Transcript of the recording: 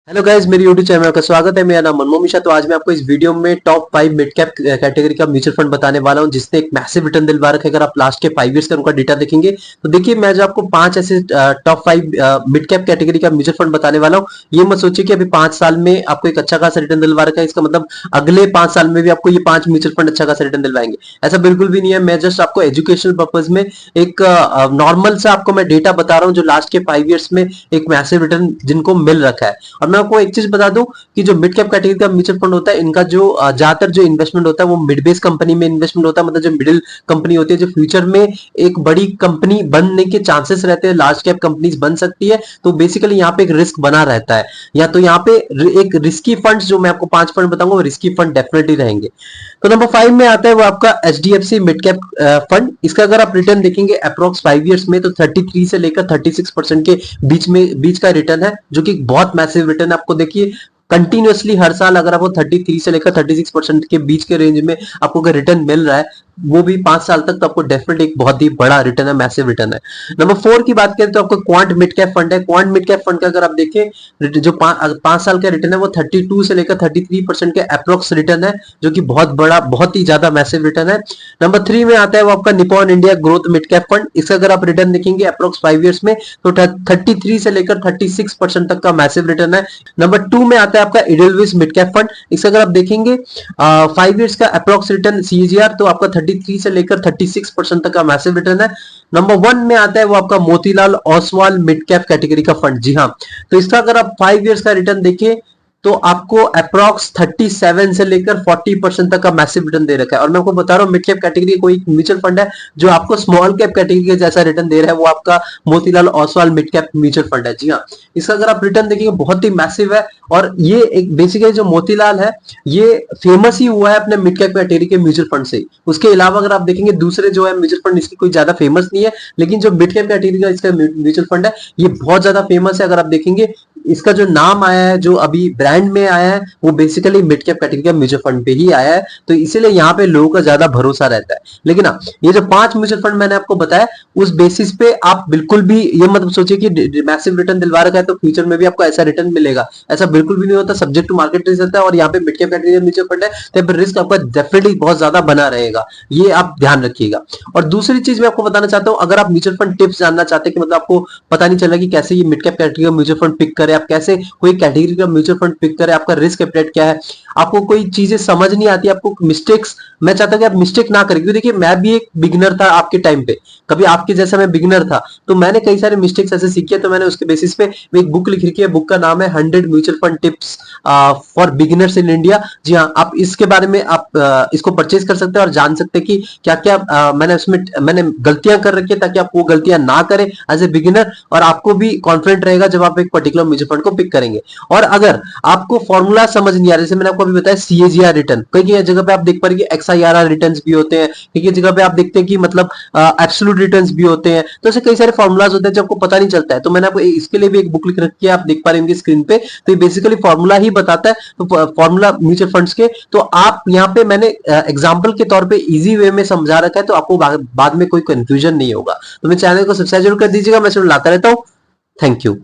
Hello guys, मेरी YouTube channel में आपका स्वागत है। मेरा नाम मनमोहन मिश्रा। तो आज मैं आपको इस वीडियो में टॉप 5 मिड कैप कैटेगरी का म्यूचुअल फंड बताने वाला हूं जिसने एक मैसिव रिटर्न दिलवा रखा है। अगर आप लास्ट के 5 इयर्स का उनका डेटा देखेंगे तो देखिए, मैं जो आपको 5 ऐसे टॉप 5 मिड कैप कैटेगरी का म्यूचुअल फंड बताने वाला हूं। ये मत सोचिए कि अभी 5 साल में आपको एक अच्छा खासा रिटर्न दिलवा रखा है, इसका मतलब अगले 5 साल में भी आपको ये 5 म्यूचुअल फंड अच्छा खासा रिटर्न दिलवाएंगे, ऐसा बिल्कुल भी नहीं है। मैं जस्ट आपको एजुकेशनल पर्पज में एक नॉर्मल सा आपको मैं डेटा बता रहा हूँ जो लास्ट के 5 इयर्स में एक मैसिव रिटर्न जिनको मिल रखा है। और मैं आपको एक चीज बता दूं कि जो मिड कैप कैटेगरी का म्यूचुअल फंड होता है, इनका जो ज्यादातर जो इन्वेस्टमेंट होता है वो मिड बेस कंपनी में इन्वेस्टमेंट होता है। मतलब जो मिडिल कंपनी होती है, जो फ्यूचर में एक बड़ी कंपनी बनने के चांसेस रहते हैं, लार्ज कैप कंपनीज बन सकती है। तो बेसिकली यहाँ पे एक रिस्क बना रहता है, या तो यहाँ पे एक रिस्की फंड्स, जो मैं आपको 5 फंड बताऊंगा वो रिस्की फंड डेफिनेटली रहेंगे। तो नंबर 5 में आता है वो आपका एचडीएफसी मिड कैप फंड। इसका अगर आप रिटर्न देखेंगे अप्रोक्स 5 इयर्स में, तो 33 से लेकर 36% के बीच का रिटर्न है, जो कि बहुत मैसिव रिटर्न है। आपको देखिए कंटिन्यूअसली हर साल अगर आपको 33 से लेकर 36% के बीच के रेंज में आपको अगर रिटर्न मिल रहा है, वो भी 5 साल तक, तो आपको डेफिनेटली एक बहुत ही बड़ा रिटर्न है, मैसिव रिटर्न है। नंबर 4 की बात करें तो आपको क्वांट मिड कैप फंड है। क्वांट मिड कैप फंड का अगर आप देखें, जो 5 साल का रिटर्न है वो 32 से लेकर 33% के अप्रोक्स रिटर्न है, जो कि बहुत बड़ा, बहुत ही ज्यादा मैसिव रिटर्न है। नंबर 3 में आता है वो आपका Nippon India growth mid cap fund. इसका अगर आप रिटर्न देखेंगे अप्रोक्स 5 इयर्स में, तो 33 से लेकर 36% तक का मैसिव रिटर्न है। नंबर 2 में आता है आपका इडेलविस मिड कैप फंड। इसका अगर आप देखेंगे 5 इयर्स का अप्रोक्स रिटर्न सीएजीआर, तो आपका 33 से लेकर 36% तक का मैसिव रिटर्न है। नंबर 1 में आता है वो आपका Motilal Oswal mid cap category का फंड। जी हाँ, तो इसका अगर आप 5 इयर्स का रिटर्न देखिए तो आपको अप्रॉक्स 37 से लेकर 40% तक का मैसिव रिटर्न दे रखा है। और मैं आपको बता रहा हूँ, मिड कैप कैटेगरी कोई म्यूचुअल फंड है जो आपको स्मॉल कैप कैटेगरी के जैसा रिटर्न दे रहा है, वो आपका Motilal Oswal mid cap mutual fund है। जी हाँ, इसका अगर आप रिटर्न देखेंगे बहुत ही मैसिव है। और ये एक बेसिकली जो मोतीलाल है, ये फेमस ही हुआ है अपने मिड कैप कैटेगरी के म्यूचुअल फंड से। उसके अलावा अगर आप देखेंगे दूसरे जो है म्यूचुअल फंड, इसकी कोई ज्यादा फेमस नहीं है, लेकिन जो मिड कैप कैटेगरी का इसका म्यूचुअल फंड है, ये बहुत ज्यादा फेमस है। अगर आप देखेंगे इसका जो नाम आया है, जो अभी ब्रांड में आया है, वो बेसिकली मिड कैप कैटेगरी का म्यूचुअल फंड पे ही आया है, तो इसीलिए यहाँ पे लोगों का ज्यादा भरोसा रहता है। लेकिन हाँ, ये जो 5 म्यूचुअल फंड मैंने आपको बताया, उस बेसिस पे आप बिल्कुल भी ये मत सोचिए कि मैसिव रिटर्न दिलवा रखा है तो फ्यूचर में भी आपको ऐसा रिटर्न मिलेगा, ऐसा बिल्कुल भी नहीं होता। सब्जेक्ट टू मार्केट रिस्क रहता है। और यहाँ पे मिड कैप कैटेगरी का म्यूचुअल फंड है, तो फिर रिस्क आपका डेफिनेटली बहुत ज्यादा बना रहेगा, ये आप ध्यान रखिएगा। और दूसरी चीज मैं आपको बताना चाहता हूँ, अगर आप म्यूचुअल फंड टिप्स जानना चाहते हैं कि मतलब आपको पता नहीं चला कि कैसे ये मिड कैप कैटेगरी का म्यूचुअल फंड पिक करें, आप कैसे कोई कैटेगरी का म्यूचुअल फंड पिक करें, आपका रिस्क एपेटाइट क्या है, आपको कोई चीजें समझ नहीं आती, आपको मिस्टेक्स, मैं चाहता हूं कि आप मिस्टेक ना करें। क्योंकि देखिए, मैं भी एक बिगिनर था आपके टाइम पे, कभी आपके जैसा मैं बिगिनर था, तो मैंने कई सारे मिस्टेक्स ऐसे सीखे, तो मैंने उसके बेसिस पे एक बुक लिख रखी है। बुक का नाम है 100 mutual fund tips for beginners in India. जी हाँ, आप इसके बारे में आप इसको परचेज कर सकते हैं और जान सकते हैं कि क्या क्या मैंने उसमें गलतियां कर रखी है, ताकि आप वो गलतियां ना करें एज ए बिगिनर, और आपको भी कॉन्फिडेंट रहेगा जब आप एक पर्टिकुलर म्यूचुअल फंड को पिक करेंगे। और अगर आपको फॉर्मूला समझ नहीं आ रहा, जैसे मैंने आपको अभी बताया सीएजीआर रिटर्न, कई कई जगह पे आप देख पा रहे एक्सआईआरआर रिटर्न्स भी होते हैं, कई जगह पे आप देखते हैं कि मतलब एब्सोल्यूट रिटर्न्स भी होते हैं। तो ऐसे कई सारे फॉर्मूलाज होते हैं जो आपको पता नहीं चलता है। तो मैंने आपको इसके लिए भी एक बुक लिख रखी है, आप देख पा रहे होंगे स्क्रीन पे। तो ये बेसिकली फॉर्मूला ही बताता है, तो फॉर्मूला म्यूचुअल फंड्स के। तो आप यहाँ पे मैंने एग्जाम्पल के तौर पर इजी वे में समझा रखा है, तो आपको बाद में कोई कंफ्यूजन नहीं होगा। तो मेरे चैनल को सब्सक्राइब जरूर कर दीजिएगा, मैं लाता रहता हूँ। Thank you.